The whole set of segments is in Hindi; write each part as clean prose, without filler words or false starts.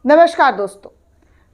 नमस्कार दोस्तों।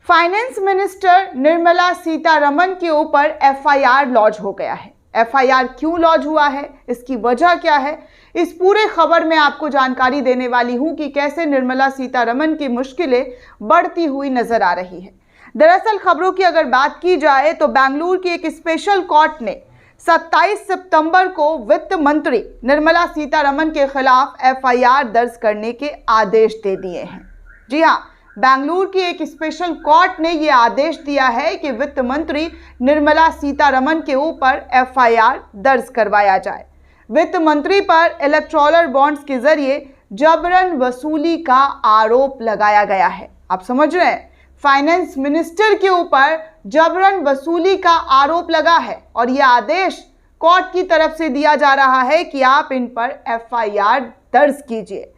फाइनेंस मिनिस्टर निर्मला सीतारमण के ऊपर एफआईआर लॉन्च हो गया है। एफआईआर क्यों लॉन्च हुआ है, इसकी वजह क्या है, इस पूरे खबर में आपको जानकारी देने वाली हूं कि कैसे निर्मला सीतारमण की मुश्किलें बढ़ती हुई नजर आ रही है। दरअसल खबरों की अगर बात की जाए तो बेंगलुरु की एक स्पेशल कोर्ट ने 27 सितंबर को वित्त मंत्री निर्मला सीतारमण के खिलाफ एफआईआर दर्ज करने के आदेश दे दिए हैं। जी हाँ, बेंगलुरु की एक स्पेशल कोर्ट ने यह आदेश दिया है कि वित्त मंत्री निर्मला सीतारमण के ऊपर एफआईआर दर्ज करवाया जाए। वित्त मंत्री पर इलेक्टोरल बॉन्ड्स के जरिए जबरन वसूली का आरोप लगाया गया है। आप समझ रहे हैं, फाइनेंस मिनिस्टर के ऊपर जबरन वसूली का आरोप लगा है और यह आदेश कोर्ट की तरफ से दिया जा रहा है कि आप इन पर एफआईआर दर्ज कीजिए।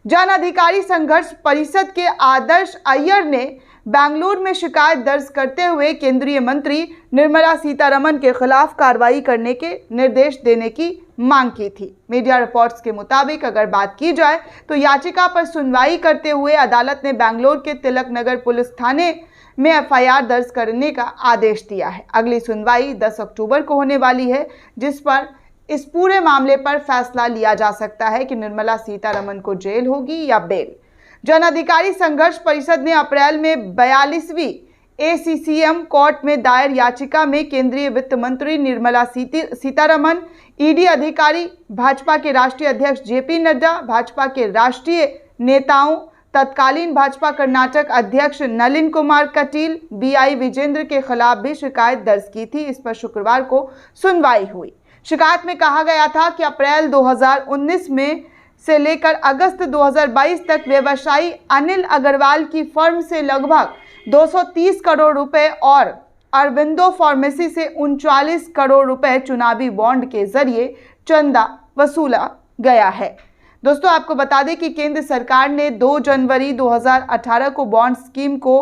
जन अधिकारी संघर्ष परिषद के आदर्श अय्यर ने बेंगलुरु में शिकायत दर्ज करते हुए केंद्रीय मंत्री निर्मला सीतारमण के खिलाफ कार्रवाई करने के निर्देश देने की मांग की थी। मीडिया रिपोर्ट्स के मुताबिक अगर बात की जाए तो याचिका पर सुनवाई करते हुए अदालत ने बेंगलुरु के तिलक नगर पुलिस थाने में एफआईआर दर्ज करने का आदेश दिया है। अगली सुनवाई 10 अक्टूबर को होने वाली है, जिस पर इस पूरे मामले पर फैसला लिया जा सकता है कि निर्मला सीतारमण को जेल होगी या बेल। जन अधिकारी संघर्ष परिषद ने अप्रैल में 42वीं एसीसीएम कोर्ट में दायर याचिका में केंद्रीय वित्त मंत्री निर्मला सीतारमण, ईडी अधिकारी, भाजपा के राष्ट्रीय अध्यक्ष जेपी नड्डा, भाजपा के राष्ट्रीय नेताओं, तत्कालीन भाजपा कर्नाटक अध्यक्ष नलिन कुमार कटील, बीआई विजेंद्र के खिलाफ भी शिकायत दर्ज की थी। इस पर शुक्रवार को सुनवाई हुई। शिकायत में कहा गया था कि अप्रैल 2019 में से लेकर अगस्त 2022 तक व्यवसायी अनिल अग्रवाल की फर्म से लगभग 230 करोड़ रुपए और अरबिंदो फार्मेसी से 39 करोड़ रुपए चुनावी बॉन्ड के जरिए चंदा वसूला गया है। दोस्तों, आपको बता दें कि केंद्र सरकार ने 2 जनवरी 2018 को बॉन्ड स्कीम को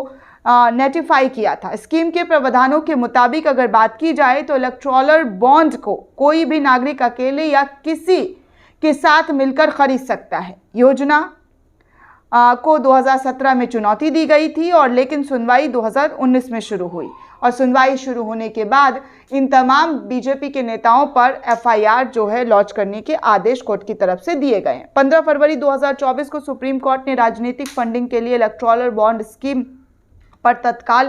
नोटिफाई किया था। स्कीम के प्रावधानों के मुताबिक अगर बात की जाए तो इलेक्टोरल बॉन्ड को कोई भी नागरिक अकेले या किसी के साथ मिलकर खरीद सकता है। योजना को 2017 में चुनौती दी गई थी और लेकिन सुनवाई 2019 में शुरू हुई और सुनवाई शुरू होने के बाद इन तमाम बीजेपी के नेताओं पर एफआईआर जो है लॉन्च करने के आदेश कोर्ट की तरफ से दिए गए हैं। 15 फरवरी 2024 को सुप्रीम कोर्ट ने राजनीतिक फंडिंग के लिए इलेक्टोरल बॉन्ड स्कीम पर तत्काल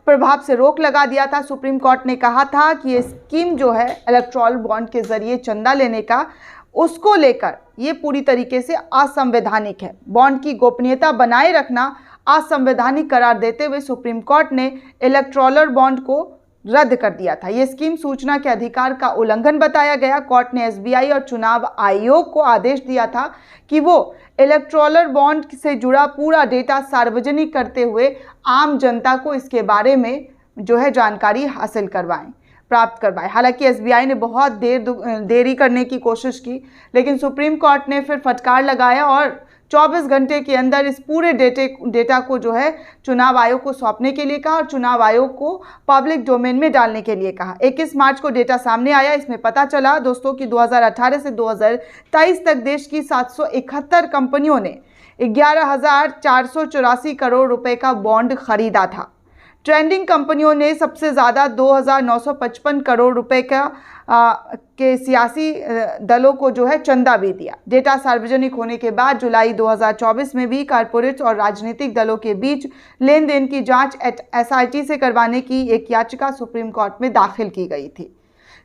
प्रभाव से रोक लगा दिया था। सुप्रीम कोर्ट ने कहा था कि ये स्कीम जो है इलेक्टोरल बॉन्ड के जरिए चंदा लेने का, उसको लेकर ये पूरी तरीके से असंवैधानिक है। बॉन्ड की गोपनीयता बनाए रखना असंवैधानिक करार देते हुए सुप्रीम कोर्ट ने इलेक्टोरल बॉन्ड को रद्द कर दिया था। ये स्कीम सूचना के अधिकार का उल्लंघन बताया गया। कोर्ट ने एसबीआई और चुनाव आयोग को आदेश दिया था कि वो इलेक्टोरल बॉन्ड से जुड़ा पूरा डेटा सार्वजनिक करते हुए आम जनता को इसके बारे में जो है जानकारी हासिल प्राप्त करवाएं। हालांकि एसबीआई ने बहुत देरी करने की कोशिश की, लेकिन सुप्रीम कोर्ट ने फिर फटकार लगाया और 24 घंटे के अंदर इस पूरे डेटा को जो है चुनाव आयोग को सौंपने के लिए कहा और चुनाव आयोग को पब्लिक डोमेन में डालने के लिए कहा। 21 मार्च को डेटा सामने आया। इसमें पता चला दोस्तों कि 2018 से 2023 तक देश की 771 कंपनियों ने 11,484 करोड़ रुपए का बॉन्ड खरीदा था। ट्रेंडिंग कंपनियों ने सबसे ज़्यादा 2,955 करोड़ रुपए के सियासी दलों को जो है चंदा भी दिया। डेटा सार्वजनिक होने के बाद जुलाई 2024 में भी कारपोरेट और राजनीतिक दलों के बीच लेन देन की जांच एसआईटी से करवाने की एक याचिका सुप्रीम कोर्ट में दाखिल की गई थी।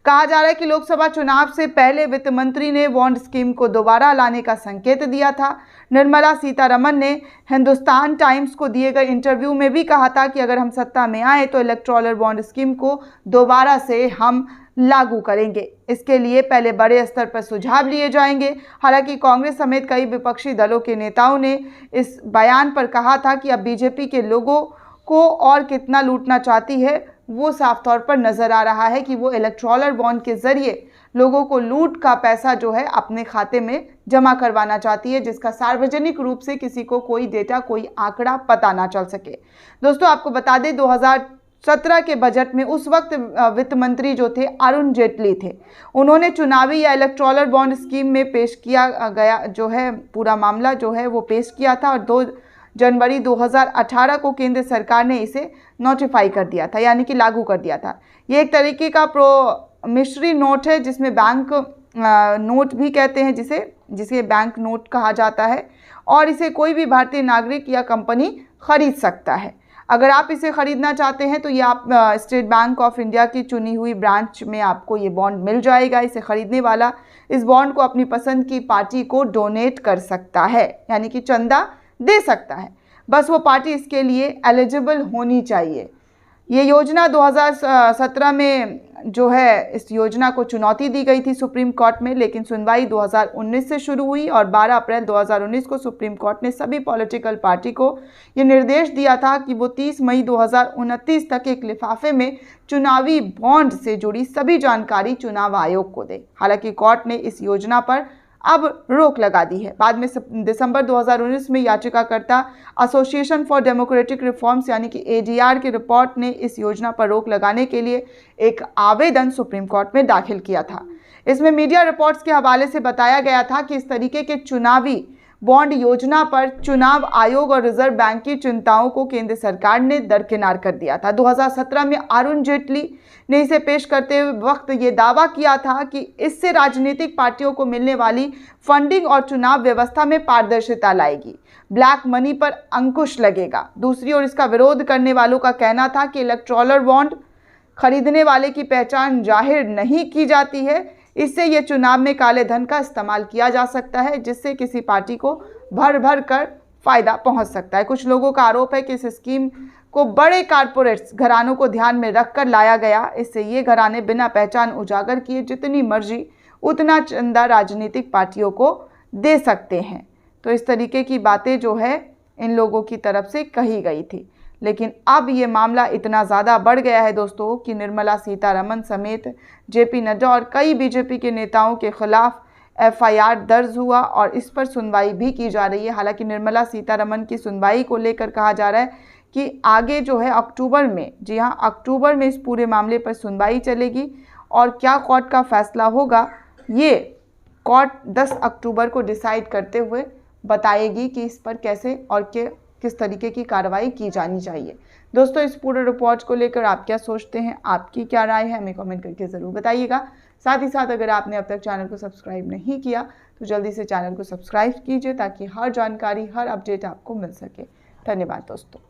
कहा जा रहा है कि लोकसभा चुनाव से पहले वित्त मंत्री ने बॉन्ड स्कीम को दोबारा लाने का संकेत दिया था। निर्मला सीतारमण ने हिंदुस्तान टाइम्स को दिए गए इंटरव्यू में भी कहा था कि अगर हम सत्ता में आए तो इलेक्टोरल बॉन्ड स्कीम को दोबारा से हम लागू करेंगे। इसके लिए पहले बड़े स्तर पर सुझाव लिए जाएंगे। हालांकि कांग्रेस समेत कई विपक्षी दलों के नेताओं ने इस बयान पर कहा था कि अब बीजेपी के लोगों को और कितना लूटना चाहती है, वो साफ तौर पर नजर आ रहा है कि वो इलेक्टोरल बॉन्ड के जरिए लोगों को लूट का पैसा जो है अपने खाते में जमा करवाना चाहती है, जिसका सार्वजनिक रूप से किसी को कोई डेटा, कोई आंकड़ा पता ना चल सके। दोस्तों, आपको बता दें 2017 के बजट में उस वक्त वित्त मंत्री जो थे अरुण जेटली थे। उन्होंने चुनावी या इलेक्टोरल बॉन्ड स्कीम में पेश किया गया जो है पूरा मामला जो है वो पेश किया था और जनवरी 2018 को केंद्र सरकार ने इसे नोटिफाई कर दिया था, यानी कि लागू कर दिया था। ये एक तरीके का प्रोमिसरी नोट है, जिसमें बैंक नोट भी कहते हैं, जिसे बैंक नोट कहा जाता है, और इसे कोई भी भारतीय नागरिक या कंपनी खरीद सकता है। अगर आप इसे खरीदना चाहते हैं तो ये आप स्टेट बैंक ऑफ इंडिया की चुनी हुई ब्रांच में आपको ये बॉन्ड मिल जाएगा। इसे खरीदने वाला इस बॉन्ड को अपनी पसंद की पार्टी को डोनेट कर सकता है, यानी कि चंदा दे सकता है। बस वो पार्टी इसके लिए एलिजिबल होनी चाहिए। ये योजना 2017 में जो है, इस योजना को चुनौती दी गई थी सुप्रीम कोर्ट में, लेकिन सुनवाई 2019 से शुरू हुई और 12 अप्रैल 2019 को सुप्रीम कोर्ट ने सभी पॉलिटिकल पार्टी को ये निर्देश दिया था कि वो 30 मई 2029 तक एक लिफाफे में चुनावी बॉन्ड से जुड़ी सभी जानकारी चुनाव आयोग को दे। हालांकि कोर्ट ने इस योजना पर अब रोक लगा दी है। बाद में दिसंबर 2019 में याचिकाकर्ता एसोसिएशन फॉर डेमोक्रेटिक रिफॉर्म्स यानी कि एडीआर की रिपोर्ट ने इस योजना पर रोक लगाने के लिए एक आवेदन सुप्रीम कोर्ट में दाखिल किया था। इसमें मीडिया रिपोर्ट्स के हवाले से बताया गया था कि इस तरीके के चुनावी बॉन्ड योजना पर चुनाव आयोग और रिजर्व बैंक की चिंताओं को केंद्र सरकार ने दरकिनार कर दिया था। 2017 में अरुण जेटली ने इसे पेश करते हुए वक्त ये दावा किया था कि इससे राजनीतिक पार्टियों को मिलने वाली फंडिंग और चुनाव व्यवस्था में पारदर्शिता लाएगी, ब्लैक मनी पर अंकुश लगेगा। दूसरी ओर इसका विरोध करने वालों का कहना था कि इलेक्टोरल बॉन्ड खरीदने वाले की पहचान जाहिर नहीं की जाती है, इससे यह चुनाव में काले धन का इस्तेमाल किया जा सकता है, जिससे किसी पार्टी को भर कर फायदा पहुंच सकता है। कुछ लोगों का आरोप है कि इस स्कीम को बड़े कारपोरेट्स घरानों को ध्यान में रखकर लाया गया। इससे ये घराने बिना पहचान उजागर किए जितनी मर्जी उतना चंदा राजनीतिक पार्टियों को दे सकते हैं। तो इस तरीके की बातें जो है इन लोगों की तरफ से कही गई थी, लेकिन अब ये मामला इतना ज़्यादा बढ़ गया है दोस्तों कि निर्मला सीतारमन समेत जेपी नड्डा और कई बीजेपी के नेताओं के खिलाफ एफआईआर दर्ज हुआ और इस पर सुनवाई भी की जा रही है। हालांकि निर्मला सीतारमन की सुनवाई को लेकर कहा जा रहा है कि आगे जो है अक्टूबर में, जी हाँ, अक्टूबर में इस पूरे मामले पर सुनवाई चलेगी और क्या कोर्ट का फैसला होगा ये कोर्ट 10 अक्टूबर को डिसाइड करते हुए बताएगी कि इस पर कैसे और किस तरीके की कार्रवाई की जानी चाहिए। दोस्तों, इस पूरे रिपोर्ट को लेकर आप क्या सोचते हैं, आपकी क्या राय है, हमें कमेंट करके ज़रूर बताइएगा। साथ ही साथ अगर आपने अब तक चैनल को सब्सक्राइब नहीं किया तो जल्दी से चैनल को सब्सक्राइब कीजिए ताकि हर जानकारी, हर अपडेट आपको मिल सके। धन्यवाद दोस्तों।